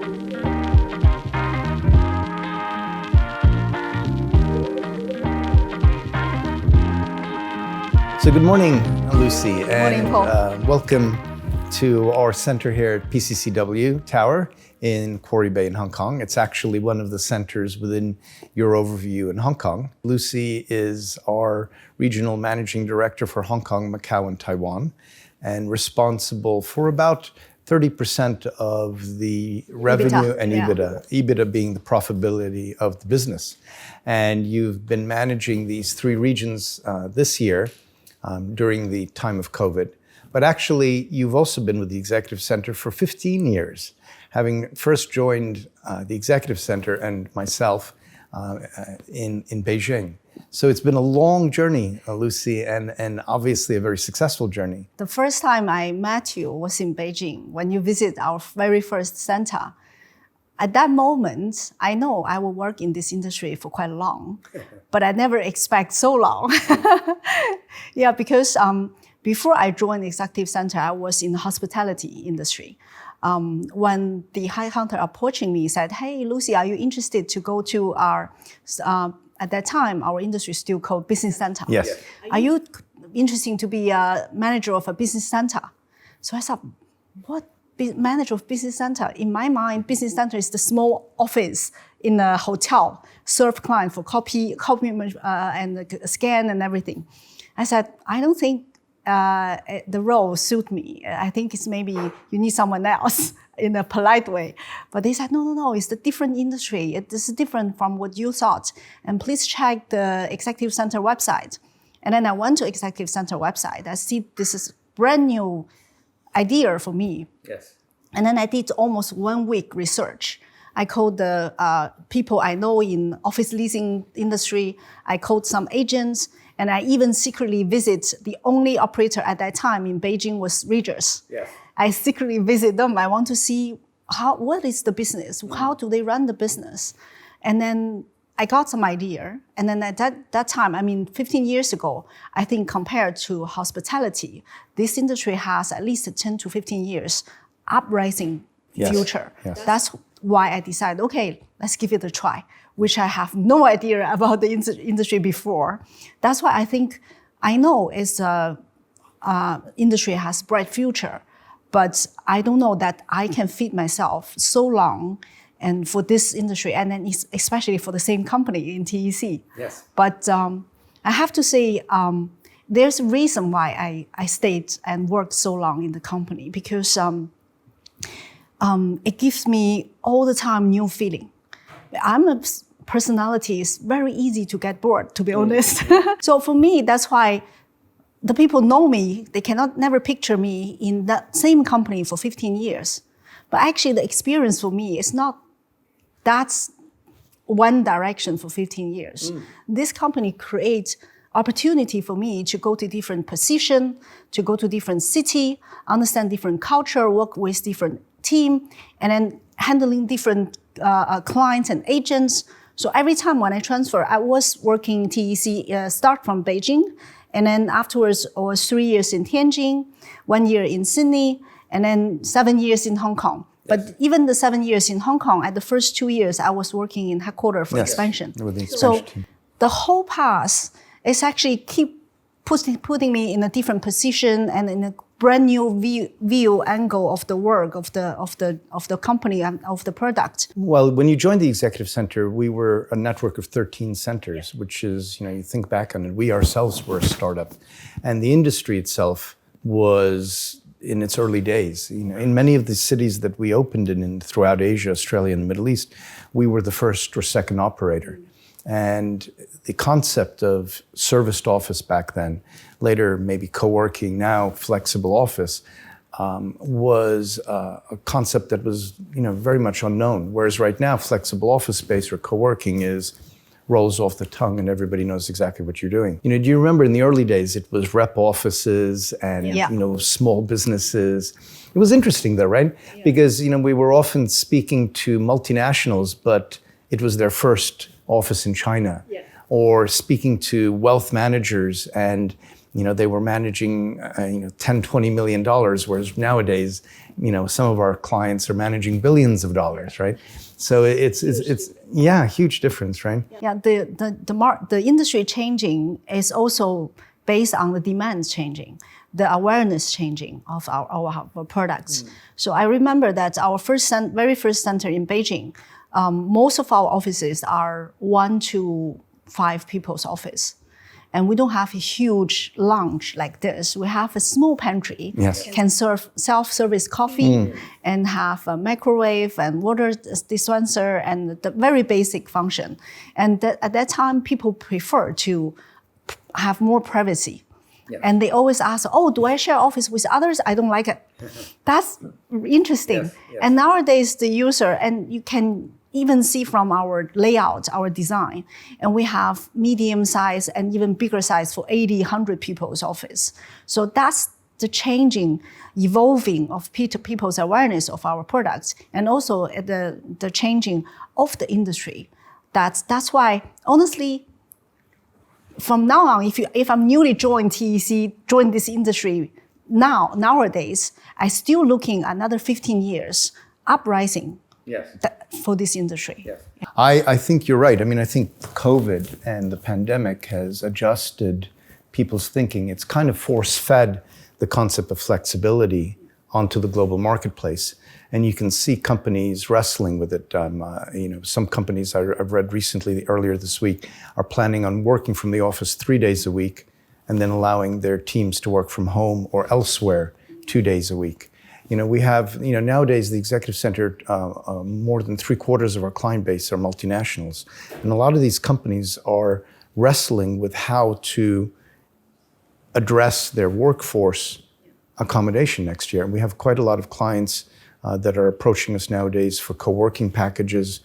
So good morning, Lucy. Good morning, Paul. Welcome to our center here at PCCW Tower in Quarry Bay in Hong Kong. It's actually one of the centers within your overview in Hong Kong. Lucy is our regional managing director for Hong Kong, Macau, and Taiwan, and responsible for about 30% of the revenue and EBITDA being the profitability of the business. And you've been managing these three regions this year during the time of COVID. But actually, you've also been with the Executive Center for 15 years, having first joined the Executive Center and myself in Beijing. So it's been a long journey, Lucy, and obviously a very successful journey. The first time I met you was in Beijing when you visit our very first center. At that moment, I know I will work in this industry for quite long, but I never expect so long. Yeah, because before I joined the Executive Center, I was in the hospitality industry. When the headhunter approaching me said, "Hey, Lucy, are you interested to go to our," at that time, our industry is still called business center. Yes. Are you interested to be a manager of a business center? So I thought, what? Manager of business center. In my mind, business center is the small office in a hotel, serve client for copy and scan and everything. I said, I don't think the role suit me. I think it's maybe you need someone else in a polite way. But they said, no, it's a different industry. It is different from what you thought. And please check the Executive Center website. And then I went to Executive Center website. I see this is brand new idea for me. Yes. And then I did almost 1 week research. I called the people I know in office leasing industry. I called some agents, and I even secretly visit the only operator at that time in Beijing was Regus. Yes. I secretly visit them. I want to see what is the business? How do they run the business? And then I got some idea. And then at that time, 15 years ago, I think compared to hospitality, this industry has at least 10 to 15 years uprising future. Yes. That's why I decided, okay, let's give it a try, which I have no idea about the industry before. That's why I think I know it's industry has bright future, but I don't know that I can fit myself so long and for this industry, and then especially for the same company in TEC. Yes. But I have to say, there's a reason why I stayed and worked so long in the company, because it gives me all the time new feeling. I'm a personality, it's very easy to get bored, to be honest. So for me, that's why the people know me, they cannot never picture me in that same company for 15 years. But actually the experience for me is not that's one direction for 15 years. This company creates opportunity for me to go to different position, to go to different city, understand different culture, work with different team, and then handling different clients and agents. So every time when I transfer, I was working TEC, start from Beijing, and then afterwards I was 3 years in Tianjin, 1 year in Sydney, and then 7 years in Hong Kong. But even the 7 years in Hong Kong, at the first 2 years, I was working in headquarters for expansion. With the expansion team. The whole path is actually keep putting me in a different position and in a brand new view angle of the work of the company and of the product. Well, when you joined the Executive Center, we were a network of 13 centers, which is, you think back on it, we ourselves were a startup, and the industry itself was in its early days. In many of the cities that we opened in throughout Asia, Australia, and the Middle East, we were the first or second operator. And the concept of serviced office back then, later maybe co-working, now flexible office, was a concept that was very much unknown. Whereas right now, flexible office space or co-working rolls off the tongue and everybody knows exactly what you're doing. Do you remember in the early days, it was rep offices and small businesses. It was interesting though, right? Yeah. Because we were often speaking to multinationals, but it was their first office in China. Yeah. Or speaking to wealth managers, and they were managing, $10, $20 million, whereas nowadays, some of our clients are managing billions of dollars, right? So it's huge difference, right? Yeah, the industry changing is also based on the demands changing, the awareness changing of our products. So I remember that our very first center in Beijing, most of our offices are 1 to 5 people's office. And we don't have a huge lounge like this. We have a small pantry, can serve self-service coffee and have a microwave and water dispenser and the very basic function. And at that time, people prefer to have more privacy. Yes. And they always ask, do I share office with others? I don't like it. That's interesting. Yes. And nowadays, the user, and you can even see from our layout, our design, and we have medium size and even bigger size for 80, 100 people's office. So that's the changing, evolving of people's awareness of our products, and also the changing of the industry. That's why, honestly, from now on, if I'm newly joined TEC, joined this industry nowadays, I still looking another 15 years uprising. Yes. For this industry. Yes. I think you're right. I mean, I think COVID and the pandemic has adjusted people's thinking. It's kind of force-fed the concept of flexibility onto the global marketplace. And you can see companies wrestling with it. Some companies I've read recently, earlier this week, are planning on working from the office 3 days a week and then allowing their teams to work from home or elsewhere 2 days a week. We have, nowadays the Executive Center, more than 3/4 of our client base are multinationals. And a lot of these companies are wrestling with how to address their workforce accommodation next year. And we have quite a lot of clients that are approaching us nowadays for co-working packages,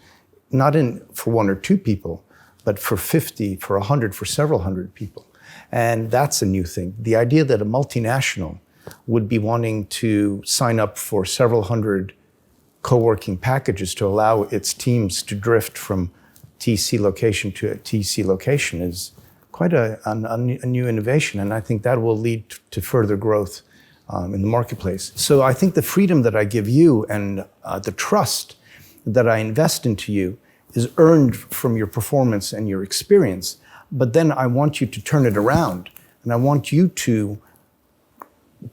not for 1 or 2 people, but for 50, for 100, for several hundred people. And that's a new thing. The idea that a multinational would be wanting to sign up for several hundred co-working packages to allow its teams to drift from TC location to a TC location is quite a new innovation. And I think that will lead to further growth in the marketplace. So I think the freedom that I give you and the trust that I invest into you is earned from your performance and your experience. But then I want you to turn it around, and I want you to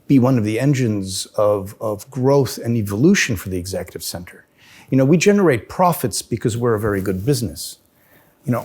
be one of the engines of growth and evolution for the Executive Center. We generate profits because we're a very good business.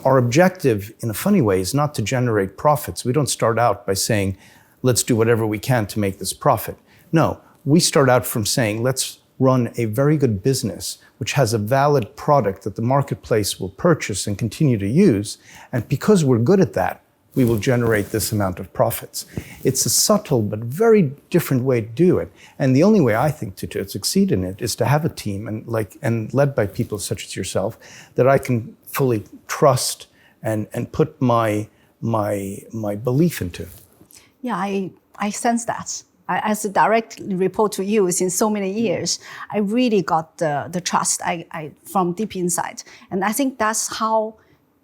Our objective, in a funny way, is not to generate profits. We don't start out by saying, let's do whatever we can to make this profit. No, we start out from saying, let's run a very good business which has a valid product that the marketplace will purchase and continue to use. And because we're good at that, we will generate this amount of profits. It's a subtle but very different way to do it. And the only way I think to succeed in it is to have a team and led by people such as yourself that I can fully trust and put my belief into. Yeah, I sense that. As a direct report to you since so many years, I really got the trust from deep inside. And I think that's how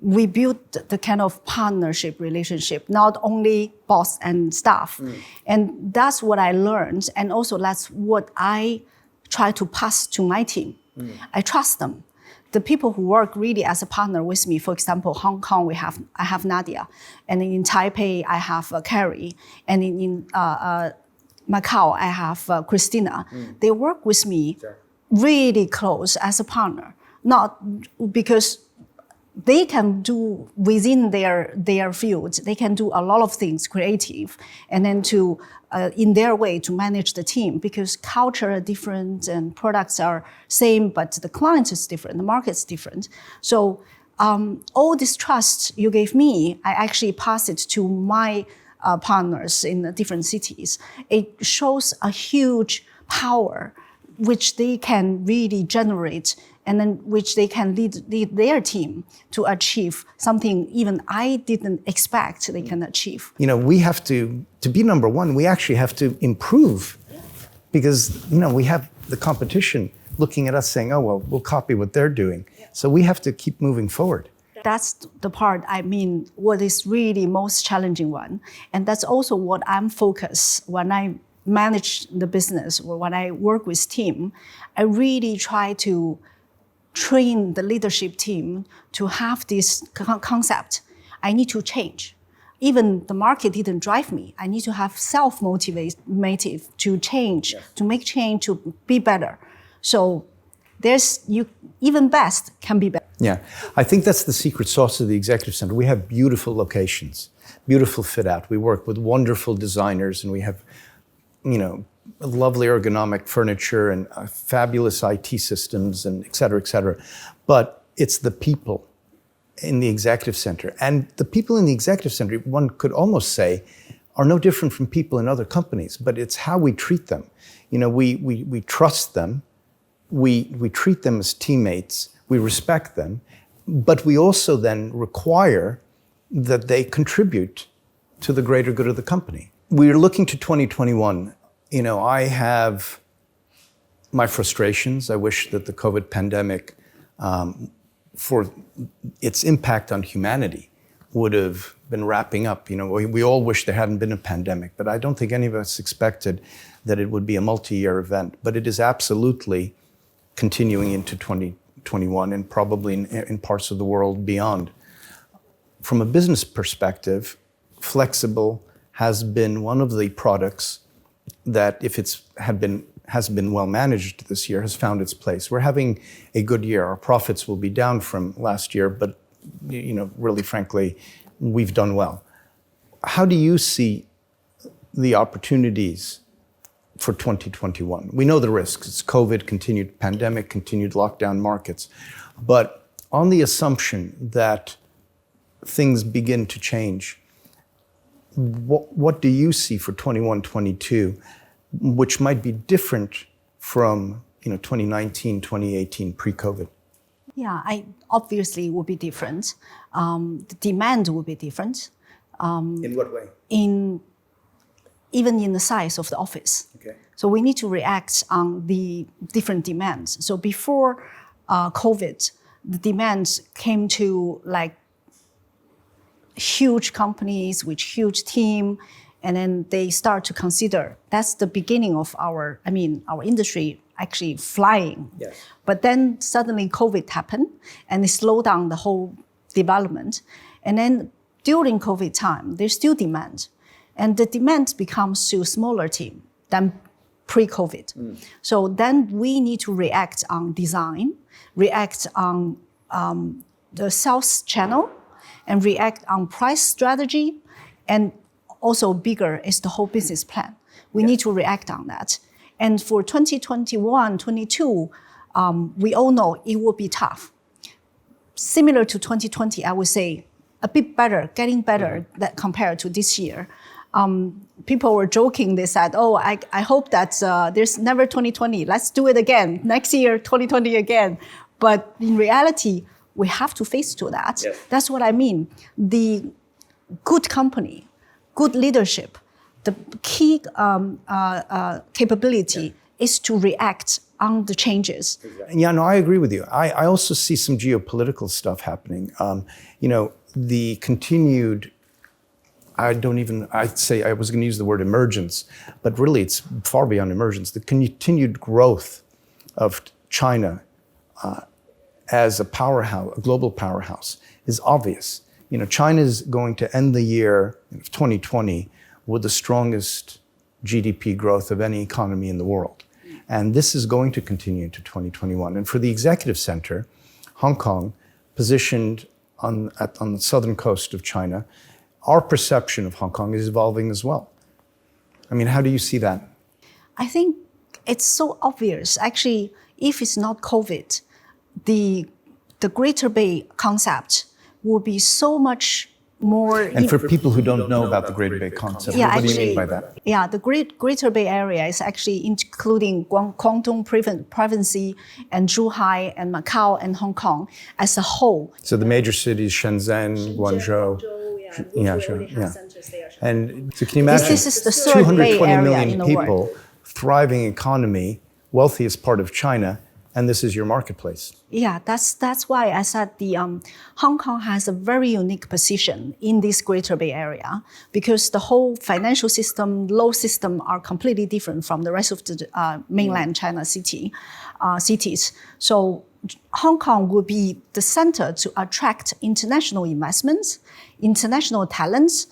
we built the kind of partnership relationship, not only boss and staff. And that's what I learned. And also that's what I try to pass to my team. I trust them. The people who work really as a partner with me, for example, Hong Kong, I have Nadia. And in Taipei, I have Carrie. And in Macau, I have Christina. They work with me really close as a partner, not because they can do within their field, they can do a lot of things creative, and then to in their way to manage the team, because culture are different and products are same, but the client is different, the market's different. So all this trust you gave me, I actually pass it to my partners in the different cities. It shows a huge power which they can really generate, and then which they can lead their team to achieve something even I didn't expect they can achieve. We have to be number one, we actually have to improve, because we have the competition looking at us saying, oh, well, we'll copy what they're doing. So we have to keep moving forward. That's the part, what is really most challenging one. And that's also what I'm focused when I manage the business or when I work with team. I really try to train the leadership team to have this concept. I need to change. Even the market didn't drive me. I need to have self-motive to change, to make change, to be better. So even best can be better. Yeah, I think that's the secret sauce of the Executive Center. We have beautiful locations, beautiful fit out. We work with wonderful designers, and we have, lovely ergonomic furniture and fabulous IT systems, and et cetera, et cetera. But it's the people in the Executive Center. And the people in the Executive Center, one could almost say, are no different from people in other companies, but it's how we treat them. We trust them, we treat them as teammates, we respect them, but we also then require that they contribute to the greater good of the company. We're looking to 2021. I have my frustrations. I wish that the COVID pandemic, for its impact on humanity, would have been wrapping up. We all wish there hadn't been a pandemic, but I don't think any of us expected that it would be a multi-year event. But it is absolutely continuing into 2021 and probably in parts of the world beyond. From a business perspective, flexible has been one of the products that, if has been well managed this year, has found its place. We're having a good year. Our profits will be down from last year, but really frankly, we've done well. How do you see the opportunities for 2021? We know the risks. It's COVID, continued pandemic, continued lockdown markets. But on the assumption that things begin to change, what do you see for 21, 22, which might be different from 2019, 2018, pre-COVID? Yeah, obviously it will be different. The demand will be different. In what way? Even in the size of the office. Okay. So we need to react on the different demands. So before COVID, the demands came to huge companies with huge team, and then they start to consider. That's the beginning of our industry actually flying. Yes. But then suddenly COVID happened, and it slowed down the whole development. And then during COVID time, there's still demand. And the demand becomes to a smaller team than pre-COVID. So then we need to react on design, react on the sales channel, and react on price strategy, and also bigger is the whole business plan. We need to react on that. And for 2021, 22, we all know it will be tough. Similar to 2020, I would say a bit better, getting better that compared to this year. People were joking, they said, I hope that there's never 2020, let's do it again. Next year, 2020 again. But in reality, we have to face to that. Yes. That's what I mean. The good company, good leadership, the key capability is to react on the changes. Yeah, no, I agree with you. I also see some geopolitical stuff happening. The continued, I'd say I was going to use the word emergence, but really it's far beyond emergence. The continued growth of China as a powerhouse, a global powerhouse, is obvious. China is going to end the year 2020 with the strongest GDP growth of any economy in the world. And this is going to continue into 2021. And for the Executive Center, Hong Kong, positioned on the southern coast of China, our perception of Hong Kong is evolving as well. How do you see that? I think it's so obvious. Actually, if it's not COVID, the Greater Bay concept will be so much more. And for people who don't know about the Greater Bay concept, what do you mean by that? Yeah, the Greater Bay Area is actually including Guangdong province and Zhuhai and Macau and Hong Kong as a whole. So the major cities, Shenzhen, Guangzhou. And so can you imagine This is the third Bay 220 Area million in the people, world. thriving economy, wealthiest part of China, and this is your marketplace. Yeah, that's why I said the Hong Kong has a very unique position in this Greater Bay Area, because the whole financial system, law system are completely different from the rest of the mainland China cities. So Hong Kong will be the center to attract international investments, international talents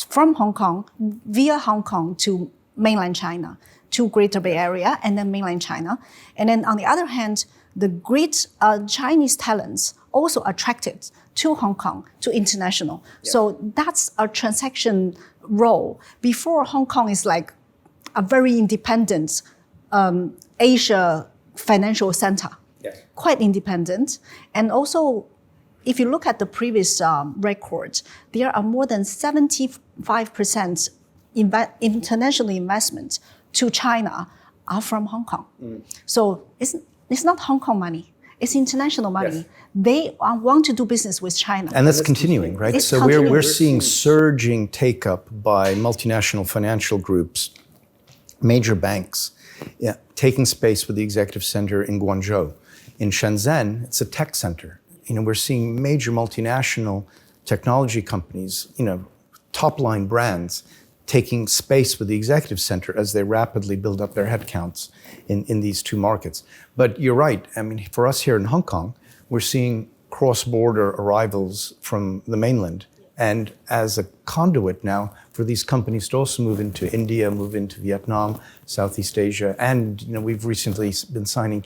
from Hong Kong, via Hong Kong to mainland China, to Greater Bay Area, and then mainland China. And then on the other hand, the great Chinese talents also attracted to Hong Kong, to international. Yeah. So that's a transaction role. Before, Hong Kong is like a very independent Asia financial center. Yes. Quite independent. And also, if you look at the previous records, there are more than 75% international investment to China are from Hong Kong. So it's not Hong Kong money, it's international money. Yes. They want to do business with China. And that's continuing, right? So we're seeing surging take-up by multinational financial groups, major banks, taking space with the executive center in Guangzhou. In Shenzhen, it's a tech center. We're seeing major multinational technology companies, top-line brands, taking space with the executive center as they rapidly build up their headcounts in these two markets. But you're right. I mean, for us here in Hong Kong, we're seeing cross-border arrivals from the mainland. And as a conduit now for these companies to also move into India, move into Vietnam, Southeast Asia, and we've recently been signing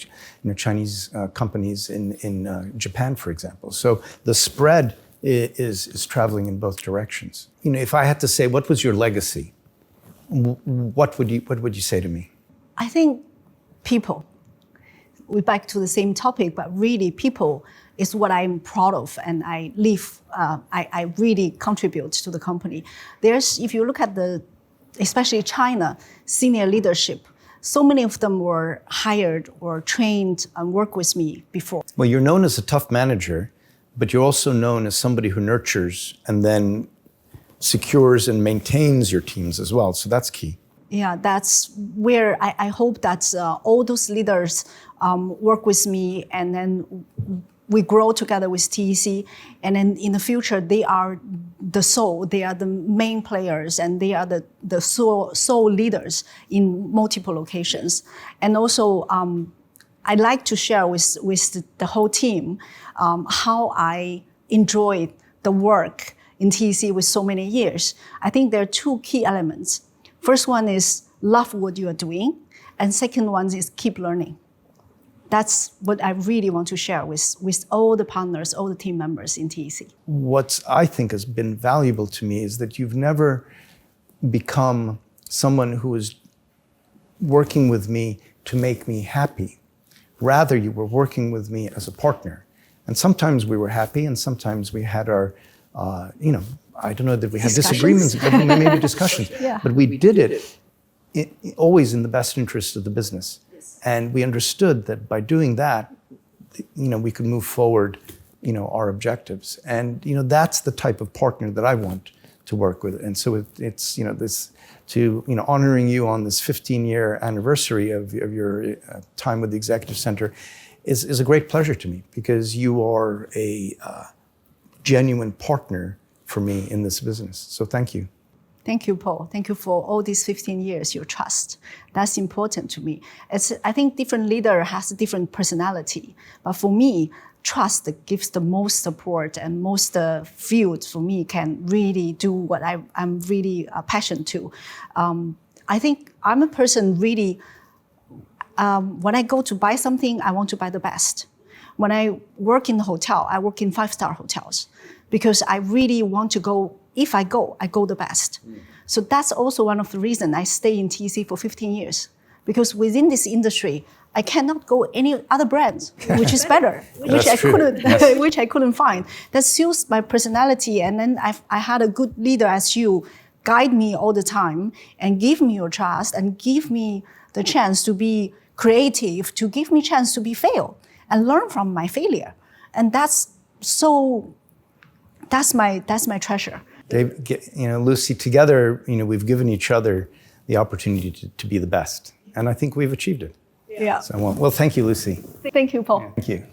Chinese companies in Japan, for example. So the spread is traveling in both directions. If I had to say, what was your legacy? What would you say to me? I think people. We're back to the same topic, but really people is what I'm proud of, and I really contribute to the company. If you look at especially China, senior leadership, so many of them were hired or trained and worked with me before. Well, you're known as a tough manager, but you're also known as somebody who nurtures and then secures and maintains your teams as well. So that's key. Yeah, that's where I hope that all those leaders work with me, and then we grow together with TEC. And then in the future, they are the soul, they are the main players, and they are the soul leaders in multiple locations. And also, I'd like to share with the whole team how I enjoyed the work in TEC with so many years. I think there are two key elements. First one is love what you are doing, and second one is keep learning. That's what I really want to share with all the partners, all the team members in TEC. What I think has been valuable to me is that you've never become someone who is working with me to make me happy. Rather, you were working with me as a partner. And sometimes we were happy, and sometimes we had our, I don't know that we had disagreements, but maybe discussions. Yeah. But we did it always in the best interest of the business. Yes. And we understood that by doing that, we could move forward, our objectives. And, that's the type of partner that I want to work with. And so it's honoring you on this 15-year anniversary of your time with the Executive Center is a great pleasure to me, because you are a genuine partner for me in this business. So thank you. Thank you, Paul. Thank you for all these 15 years, your trust. That's important to me. I think different leader has a different personality. But for me, trust gives the most support and most field for me can really do what I'm really passionate to. I think I'm a person really, when I go to buy something, I want to buy the best. When I work in the hotel, I work in 5-star hotels, because I really want to go, if I go the best. So that's also one of the reasons I stay in TEC for 15 years. Because within this industry, I cannot go any other brand, which is better, which I couldn't find. That suits my personality. And then I had a good leader as you guide me all the time and give me your trust and give me the chance to be creative, to give me chance to be fail and learn from my failure. And that's my treasure. Lucy, together, we've given each other the opportunity to be the best. And I think we've achieved it. Yeah. So, well, thank you, Lucy. Thank you, Paul. Thank you.